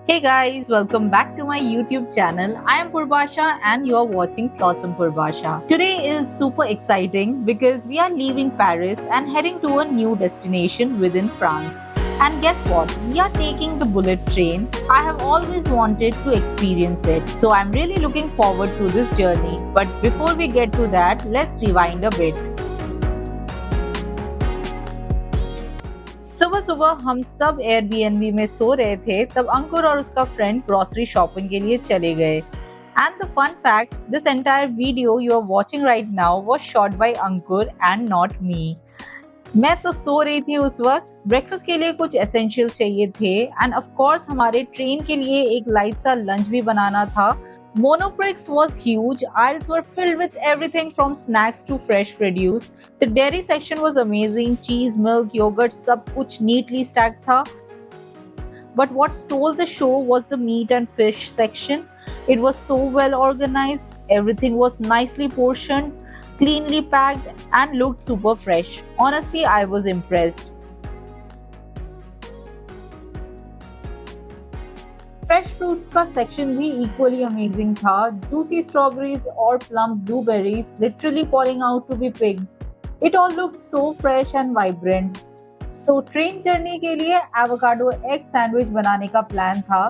Hey guys, welcome back to my YouTube channel. I am Purbasha and you are watching Flossom Purbasha. Today is super exciting because we are leaving Paris and heading to a new destination within France. And guess what? We are taking the bullet train. I have always wanted to experience it. So I'm really looking forward to this journey. But before we get to that, let's rewind a bit. सुबह सुबह हम सब Airbnb में सो रहे थे तब अंकुर और उसका फ्रेंड ग्रोसरी शॉपिंग के लिए चले गए and the fun fact this entire video you are watching right now was shot by Ankur and not me. मैं तो सो रही थी उस वक्त। ब्रेकफास्ट के लिए कुछ एसेंशियल्स चाहिए थे एंड ऑफ कोर्स हमारे ट्रेन के लिए एक लाइट सा लंच भी बनाना था। Monoprix was huge. Aisles were filled with everything from snacks to fresh produce. The dairy section was amazing. Cheese, milk, yogurt, सब कुछ neatly stacked था. But what stole the show was the meat and fish section. It was so well organized. Everything was nicely portioned, cleanly packed, and looked super fresh. Honestly, I was impressed. Fresh fruits का section भी equally amazing था। Juicy strawberries और plum blueberries literally pouring out to be picked. It all looked so fresh and vibrant. So train journey के लिए avocado egg sandwich बनाने का plan था।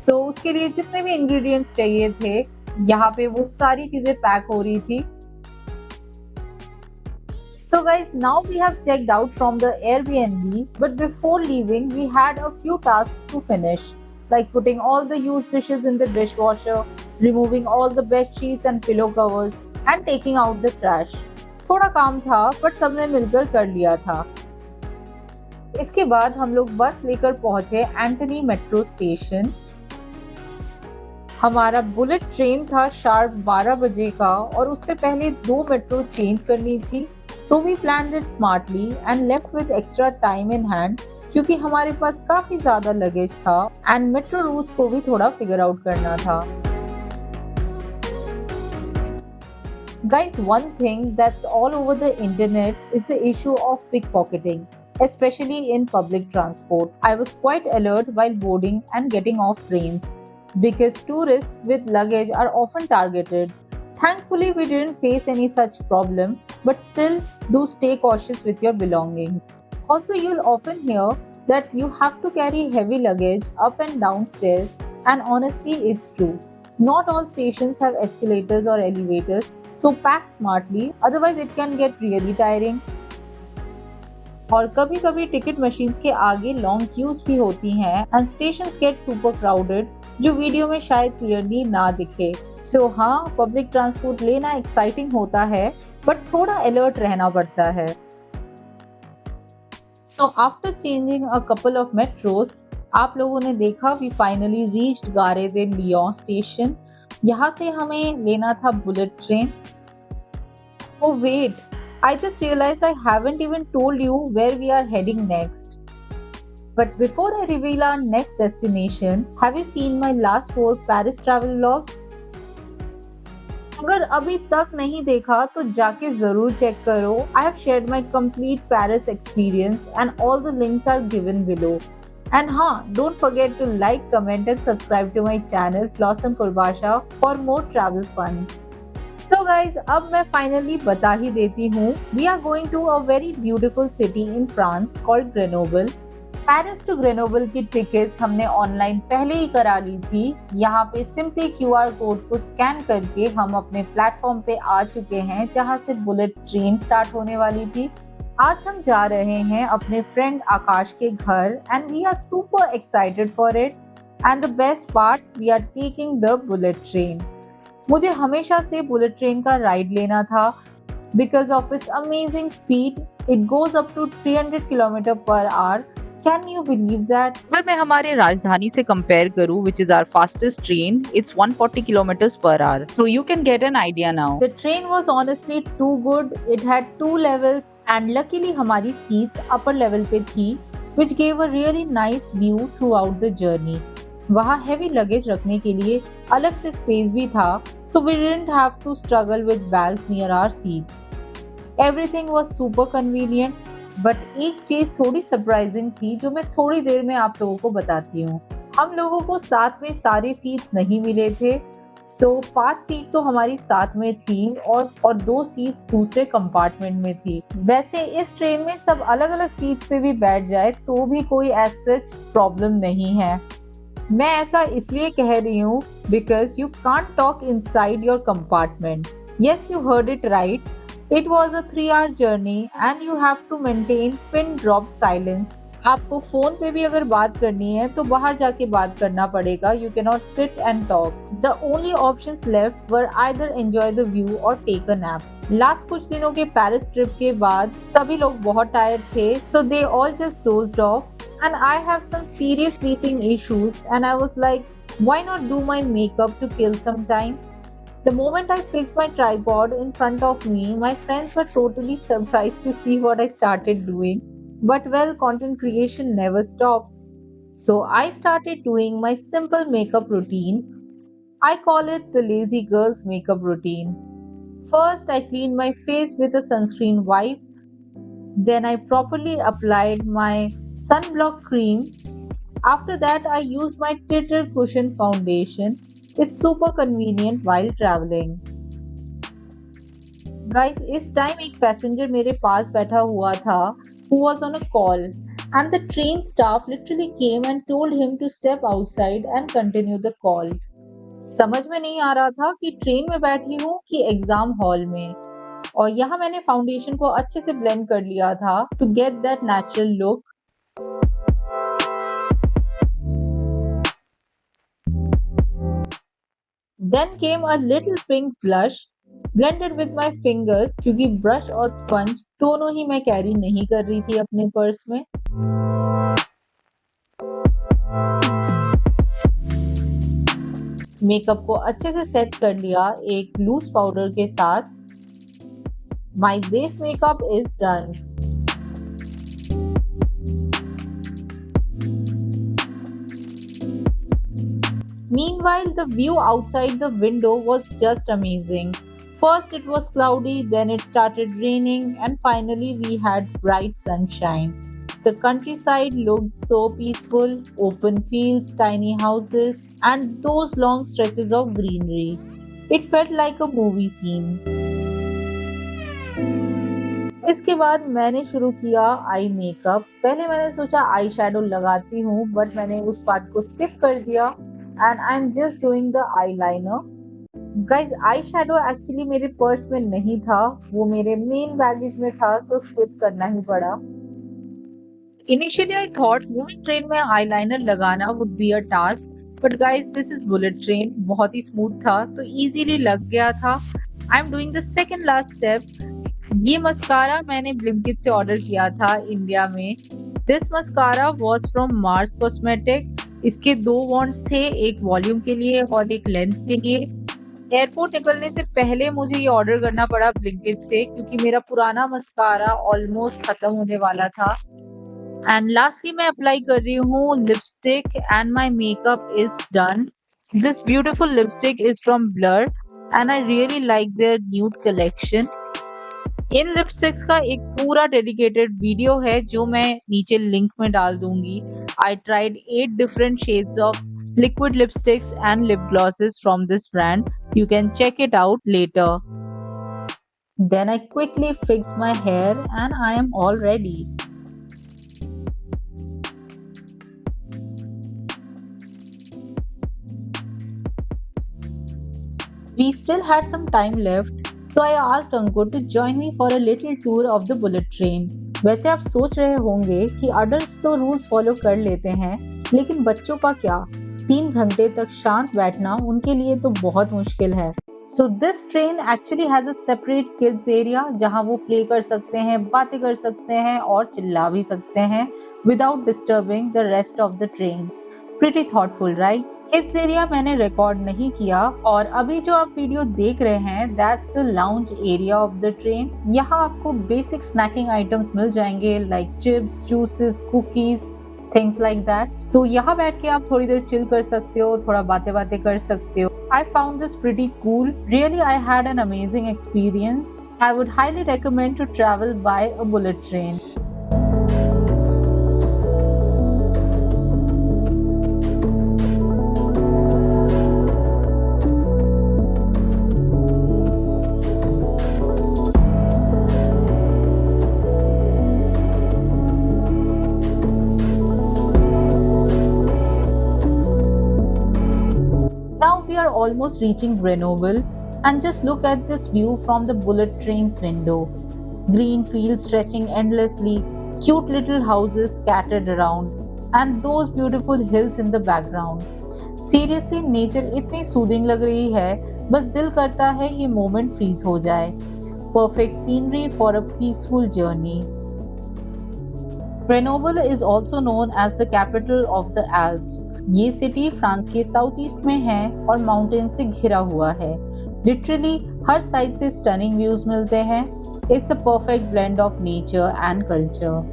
So उसके लिए जितने भी इंग्रेडिएंट्स चाहिए थे यहाँ पे वो सारी चीजें पैक हो रही थी। So guys, now we have checked out from the Airbnb, but before leaving, we had a few tasks to finish, like putting all the used dishes in the dishwasher, removing all the bed sheets and pillow covers, and taking out the trash. थोड़ा काम था, but सबने मिलकर कर लिया था। इसके बाद हम लोग बस लेकर पहुंचे एंटनी मेट्रो स्टेशन। हमारा बुलेट ट्रेन था शार्प 12 बजे का और उससे पहले 2 मेट्रो चेंज करनी थी। So we planned it smartly and left with extra time in hand क्योंकि हमारे पास काफी ज्यादा लगेज था एंड मेट्रो रूट्स को भी थोड़ा फिगर आउट करना था। Guys, one thing that's all over the internet is the issue of pickpocketing, especially in public transport. I was quite alert while boarding and getting off trains because tourists with luggage are often targeted. Thankfully, we didn't face any such problem, but still do stay cautious with your belongings. Also, you'll often hear that you have to carry heavy luggage up and down stairs, and honestly, it's true. Not all stations have escalators or elevators, so pack smartly, otherwise it can get really tiring. और कभी-कभी ticket machines के आगे long cues भी होती हैं and stations get super crowded जो video में शायद क्लियरली ना दिखे। सो हाँ, पब्लिक ट्रांसपोर्ट लेना एक्साइटिंग होता है बट थोड़ा अलर्ट रहना पड़ता है। So after changing a couple of metros, आप लोगों ने देखा वी फाइनली रीच्ड गारे दे लियोन स्टेशन। यहाँ से हमें लेना था bullet train. Oh wait, I just realized I haven't even told you where we are heading next. But before I reveal our next destination, have you seen my last 4 Paris travel vlogs? अगर अभी तक नहीं देखा तो जाके जरूर check करो। I have shared my complete Paris experience and all the links are given below. And हाँ, don't forget to like, comment and subscribe to my channel Flossom Purbasha for more travel fun. So guys, अब मैं finally बता ही देती हूँ। We are going to a very beautiful city in France called Grenoble. Paris to Grenoble की tickets हमने online पहले ही करा ली थी। यहाँ पे सिंपली QR कोड को स्कैन करके हम अपने प्लेटफॉर्म पे आ चुके हैं जहाँ से बुलेट ट्रेन स्टार्ट होने वाली थी। आज हम जा रहे हैं अपने फ्रेंड आकाश के घर and we are super excited for it and the best part, we are taking the bullet train. मुझे हमेशा से बुलेट ट्रेन का राइड लेना था because of its amazing speed. It goes up to 300 kilometre per hour. Can you believe that? अगर मैं हमारे राजधानी से कंपेयर करूं, which is our fastest train, it's 140 kilometers per hour. So you can get an idea now. The train was honestly too good. It had 2 levels and luckily हमारी seats upper level पे थी, which gave a really nice view throughout the journey. वहाँ heavy luggage रखने के लिए अलग से space भी था, so we didn't have to struggle with bags near our seats. Everything was super convenient. But एक चीज थोड़ी सरप्राइजिंग थी जो मैं थोड़ी देर में आप लोगों को बताती हूँ। हम लोगों को साथ में सारे सीट्स नहीं मिले थे, सो 5 सीट तो हमारी साथ में थी और 2 सीट्स दूसरे कंपार्टमेंट में थी। वैसे इस ट्रेन में सब अलग-अलग सीट्स पे भी बैठ जाए तो भी कोई एज सच प्रॉब्लम नहीं है। मैं ऐसा इसलिए कह रही हूँ because you can't talk inside your compartment. Yes, you heard it right. It was a 3 hour journey and you have to maintain pin drop silence. आपको फोन पे भी अगर बात करनी है तो बाहर जाके बात करना पड़ेगा। You can not sit and talk. The only options left were either enjoy the view और टेक अ नैप। लास्ट कुछ दिनों के पेरिस ट्रिप के बाद सभी लोग बहुत टायर्ड थे, so they all just dozed off and I have some serious sleeping issues and I was like, why not do my makeup to kill some time? The moment I fixed my tripod in front of me, my friends were totally surprised to see what I started doing. But well, content creation never stops. So I started doing my simple makeup routine. I call it the lazy girl's makeup routine. First, I cleaned my face with a sunscreen wipe. Then I properly applied my sunblock cream. After that, I used my Titter Cushion foundation. It's super convenient while traveling. Guys, इस time एक passenger मेरे पास बैठा हुआ था who was on a call and the train staff literally came and told him to step outside and continue the call. समझ में नहीं आ रहा था कि ट्रेन में बैठी हूँ कि एग्जाम हॉल में। और यहाँ मैंने फाउंडेशन को अच्छे से ब्लेंड कर लिया था to get that natural look. Then came a little pink blush blended with my fingers क्योंकि ब्रश और स्पंज दोनों ही मैं कैरी नहीं कर रही थी अपने पर्स में। मेकअप को अच्छे से सेट कर लिया एक लूज पाउडर के साथ। My base makeup is done. Meanwhile, the view outside the window was just amazing. First it was cloudy, then it started raining, and finally we had bright sunshine. The countryside looked so peaceful, open fields, tiny houses, and those long stretches of greenery. It felt like a movie scene. इसके बाद मैंने शुरू किया eye makeup. पहले मैंने सोचा eye shadow लगाती हूँ, बट मैंने उस पार्ट को स्किप कर दिया and I am just doing the eyeliner. Guys, eye shadow actually मेरे पर्स में नहीं था, वो मेरे मेन बैगेज में था, तो स्किप करना ही पड़ा। Initially I thought moving train में आईलाइनर लगाना would be a task, but guys this is bullet train, बहुत ही स्मूथ था तो इजीली लग गया था। I am doing the second last step. ये मस्कारा मैंने ब्लिंकिट से ऑर्डर किया था इंडिया में। This mascara was from Mars cosmetic. इसके 2 वॉन्ट्स थे, एक वॉल्यूम के लिए और एक लेंथ के लिए। एयरपोर्ट निकलने से पहले मुझे ये ऑर्डर करना पड़ा ब्लिंकिट से क्योंकि मेरा पुराना मस्कारा ऑलमोस्ट खत्म होने वाला था। एंड लास्टली मैं अप्लाई कर रही हूँ lipstick and my makeup is done. This beautiful lipstick is from blur and I really like their nude collection. इन लिपस्टिक्स का एक पूरा डेडिकेटेड वीडियो है जो मैं नीचे लिंक में डाल दूंगी। I tried 8 different shades of liquid lipsticks and lip glosses from this brand. You can check it out later. Then I quickly fixed my hair and I am all ready. We still had some time left, so I asked Ankur to join me for a little tour of the bullet train. वैसे आप सोच रहे होंगे कि adults तो rules follow कर लेते हैं, लेकिन बच्चों का क्या? 3 घंटे तक शांत बैठना उनके लिए तो बहुत मुश्किल है। So this train actually has a separate kids area जहाँ वो प्ले कर सकते हैं, बातें कर सकते हैं और चिल्ला भी सकते हैं without disturbing the rest of the train. Pretty thoughtful, right? Kids area मैंने रिकॉर्ड नहीं किया और अभी जो आप वीडियो देख रहे हैं that's the lounge area of the train. यहाँ आपको बेसिक स्नैकिंग आइटम्स मिल जाएंगे like chips, juices, cookies, things like that. So यहाँ बैठ के आप थोड़ी देर चिल कर सकते हो, थोड़ा बातें कर सकते हो। I found this pretty cool. Really, I had an amazing experience. I would highly recommend to travel by a bullet train. almost reaching Grenoble, and just look at this view from the bullet train's window. Green fields stretching endlessly, cute little houses scattered around, and those beautiful hills in the background. Seriously nature इतनी soothing लग रही है, बस दिल करता है ये moment freeze हो जाए. Perfect scenery for a peaceful journey. Grenoble is also known as the capital of the Alps. ये सिटी फ्रांस के साउथ ईस्ट में है और माउंटेन से घिरा हुआ है. लिटरली हर साइड से स्टनिंग व्यूज मिलते हैं. It's a perfect blend of nature and culture.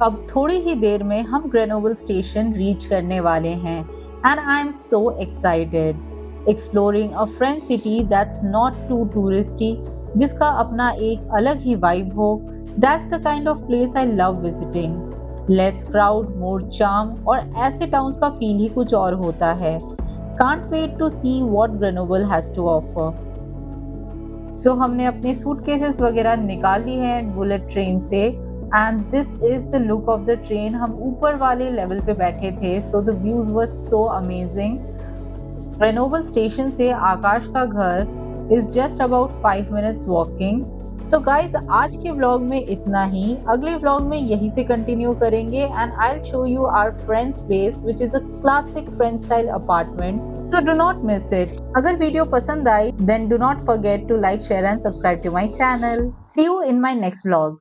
अब थोड़ी ही देर में हम ग्रेनोबल स्टेशन रीच करने वाले हैं and I am so excited. Exploring a French city that's not too touristy, जिसका अपना एक अलग ही वाइब हो. That's the kind of place I love visiting. Less crowd, more charm, और ऐसे टाउन्स का फील ही कुछ और होता है. Can't wait to see what Grenoble has to offer. So हमने अपने सूटकेसेस वगैरह निकाल ली हैं बुलेट ट्रेन से. And this is the look of the train. हम ऊपर वाले लेवल पे बैठे थे, so the views were so amazing. Grenoble station से आकाश का घर is just about 5 minutes walking. So guys, आज के व्लॉग में इतना ही. अगले व्लॉग में यहीं से कंटिन्यू करेंगे and I will show you our friends place which is a classic French style apartment. So do not miss it. अगर वीडियो पसंद आई then do not forget to like, share and subscribe to my channel. See you in my next vlog.